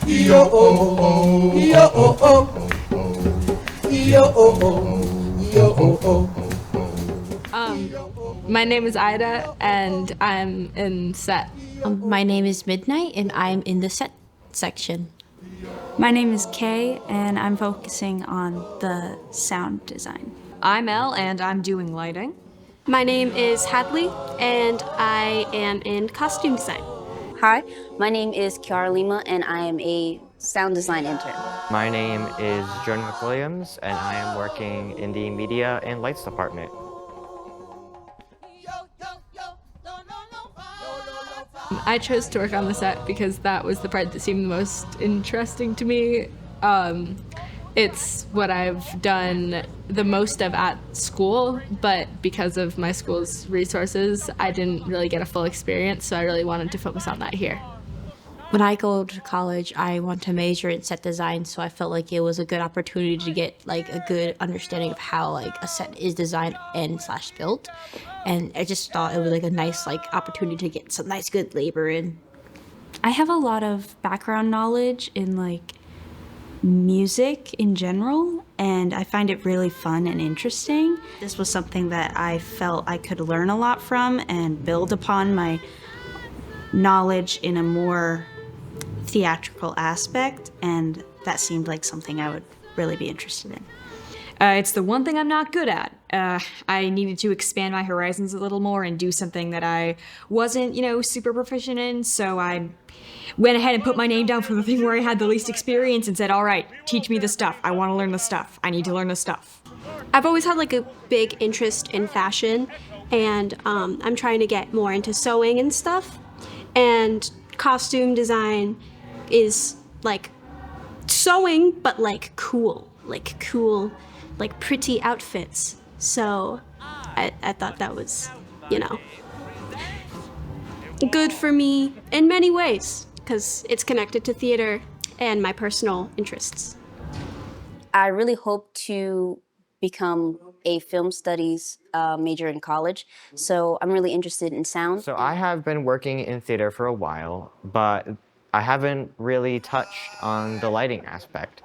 Yo oh oh, yo oh oh, yo oh oh, yo oh oh. My name is Ida, and I'm in set. My name is Midnight, and I'm in the set section. My name is Kay, and I'm focusing on the sound design. I'm Elle, and I'm doing lighting. My name is Hadley, and I am in costume design. Hi, my name is Kiara Lima, and I am a sound design intern. My name is Jordan McWilliams, and I am working in the media and lights department. I chose to work on the set because that was the part that seemed the most interesting to me. It's what I've done the most of at school, but because of my school's resources, I didn't really get a full experience, so I really wanted to focus on that here. When I go to college, I want to major in set design, so I felt like it was a good opportunity to get like a good understanding of how like a set is designed and / built. And I just thought it was like a nice like opportunity to get some nice good labor in. I have a lot of background knowledge in like music in general, and I find it really fun and interesting. This was something that I felt I could learn a lot from and build upon my knowledge in a more theatrical aspect, and that seemed like something I would really be interested in. It's the one thing I'm not good at. I needed to expand my horizons a little more and do something that I wasn't, super proficient in, so I went ahead and put my name down for the thing where I had the least experience and said, all right, teach me the stuff. I want to learn the stuff. I need to learn the stuff. I've always had like a big interest in fashion, and I'm trying to get more into sewing and stuff. And costume design is like sewing, but like cool, like pretty outfits. So I thought that was, good for me in many ways, because it's connected to theater and my personal interests. I really hope to become a film studies major in college, so I'm really interested in sound. So I have been working in theater for a while, but I haven't really touched on the lighting aspect.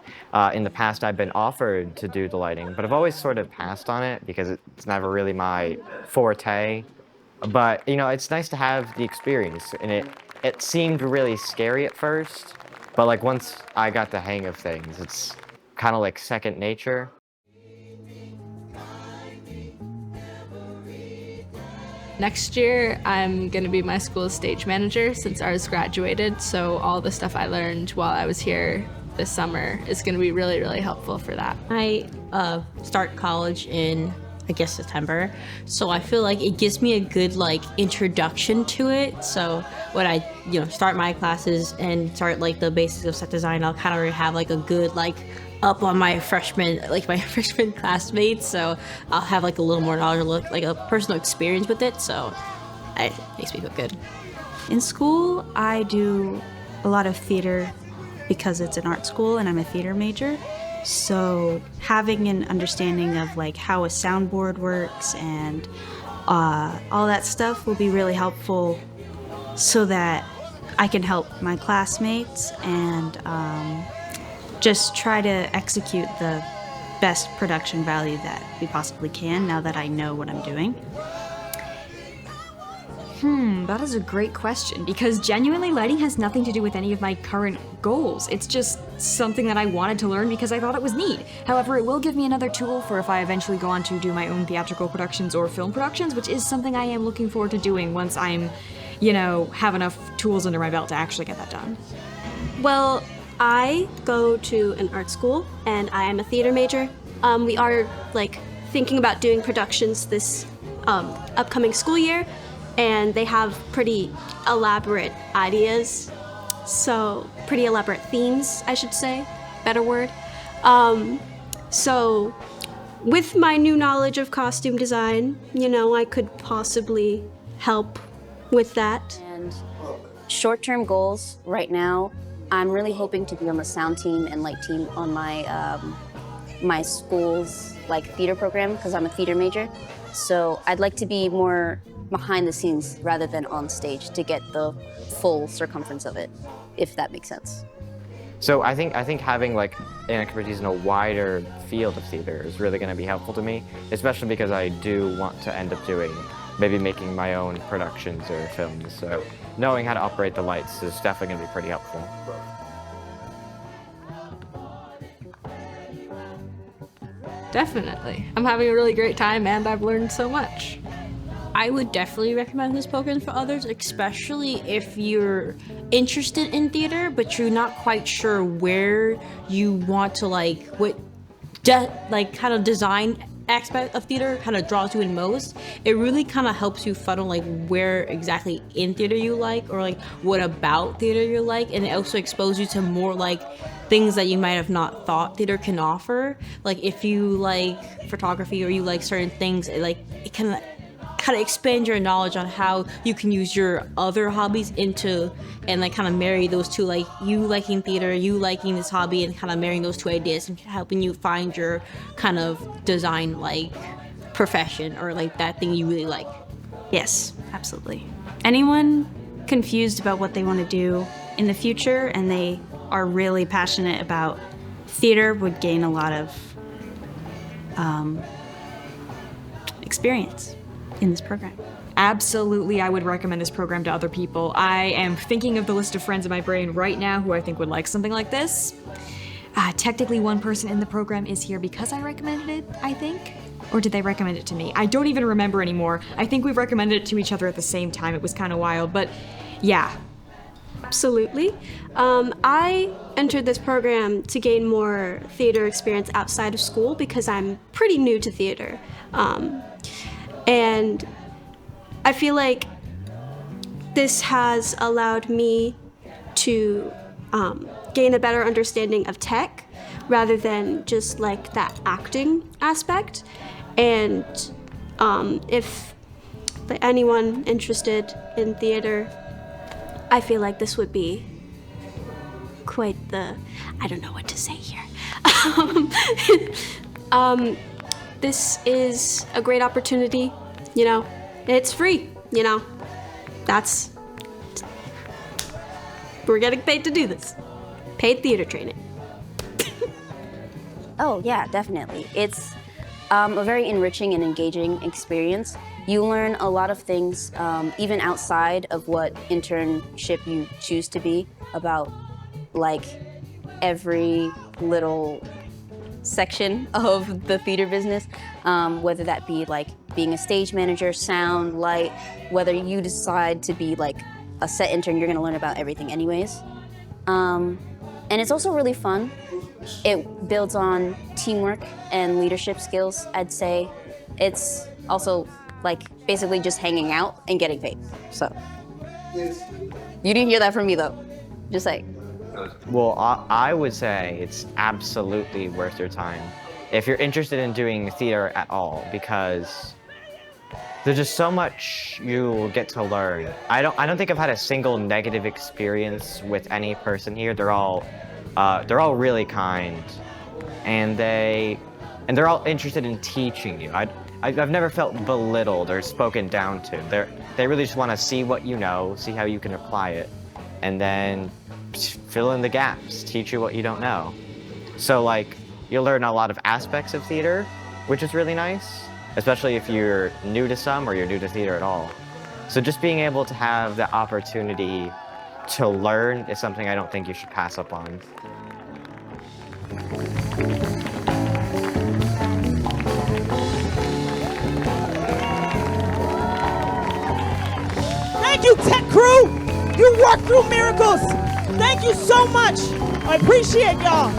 In the past, I've been offered to do the lighting, but I've always sort of passed on it because it's never really my forte. But, it's nice to have the experience, and it seemed really scary at first, but like once I got the hang of things, it's kind of like second nature. Next year, I'm going to be my school's stage manager since ours graduated, so all the stuff I learned while I was here this summer is going to be really, really helpful for that. I start college in, I guess, September, so I feel like it gives me a good like introduction to it. So when I start my classes and start like the basics of set design, I'll kind of have like a good like up on my freshman classmates, so I'll have like a little more knowledge, like a personal experience with it, so it makes me feel good. In school, I do a lot of theater because it's an art school and I'm a theater major. So having an understanding of like how a soundboard works and all that stuff will be really helpful so that I can help my classmates and just try to execute the best production value that we possibly can now that I know what I'm doing. That is a great question, because genuinely lighting has nothing to do with any of my current goals. It's just something that I wanted to learn because I thought it was neat. However, it will give me another tool for if I eventually go on to do my own theatrical productions or film productions, which is something I am looking forward to doing once I'm, have enough tools under my belt to actually get that done. Well, I go to an art school, and I am a theater major. We are like thinking about doing productions this upcoming school year, and they have pretty elaborate ideas, so pretty elaborate themes, I should say, better word. So with my new knowledge of costume design, I could possibly help with that. And short-term goals right now, I'm really hoping to be on the sound team and light team on my school's theater program, because I'm a theater major. So I'd like to be more behind the scenes rather than on stage to get the full circumference of it, if that makes sense. So I think having like an expertise in a wider field of theater is really going to be helpful to me, especially because I do want to end up doing maybe making my own productions or films. So knowing how to operate the lights is definitely going to be pretty helpful. Definitely. I'm having a really great time and I've learned so much. I would definitely recommend this program for others, especially if you're interested in theater, but you're not quite sure where you want to kind of design aspect of theater kind of draws you in most. It really kind of helps you funnel like where exactly in theater you like, or like what about theater you like, and it also exposes you to more like things that you might have not thought theater can offer. Like if you like photography or you like certain things, it can kind of expand your knowledge on how you can use your other hobbies into and like kind of marry those two, like you liking theater, you liking this hobby, and kind of marrying those two ideas and helping you find your kind of design like profession or like that thing you really like. Yes, absolutely. Anyone confused about what they want to do in the future and they are really passionate about theater would gain a lot of experience in this program. Absolutely, I would recommend this program to other people. I am thinking of the list of friends in my brain right now who I think would like something like this. Technically, one person in the program is here because I recommended it, I think. Or did they recommend it to me? I don't even remember anymore. I think we recommended it to each other at the same time. It was kind of wild, but yeah. Absolutely. I entered this program to gain more theater experience outside of school because I'm pretty new to theater. And I feel like this has allowed me to gain a better understanding of tech rather than just like that acting aspect. And if anyone interested in theater, I feel like this would be quite the, I don't know what to say here. This is a great opportunity, you know, it's free, you know, we're getting paid to do this. Paid theater training. Oh yeah, definitely. It's a very enriching and engaging experience. You learn a lot of things, even outside of what internship you choose to be, about like every little section of the theater business, whether that be like being a stage manager, sound, light, whether you decide to be like a set intern, you're gonna learn about everything anyways. And it's also really fun. It builds on teamwork and leadership skills, I'd say. It's also like basically just hanging out and getting paid, so. You didn't hear that from me though, just like. Well, I would say it's absolutely worth your time if you're interested in doing theater at all, because there's just so much you get to learn. I don't think I've had a single negative experience with any person here. They're all really kind, and they're all interested in teaching you. I've never felt belittled or spoken down to. They really just want to see what you know, see how you can apply it, and then fill in the gaps, teach you what you don't know. So like, you'll learn a lot of aspects of theater, which is really nice, especially if you're new to some or you're new to theater at all. So just being able to have the opportunity to learn is something I don't think you should pass up on. Thank you, Tech Crew! You work through miracles! Thank you so much! I appreciate y'all!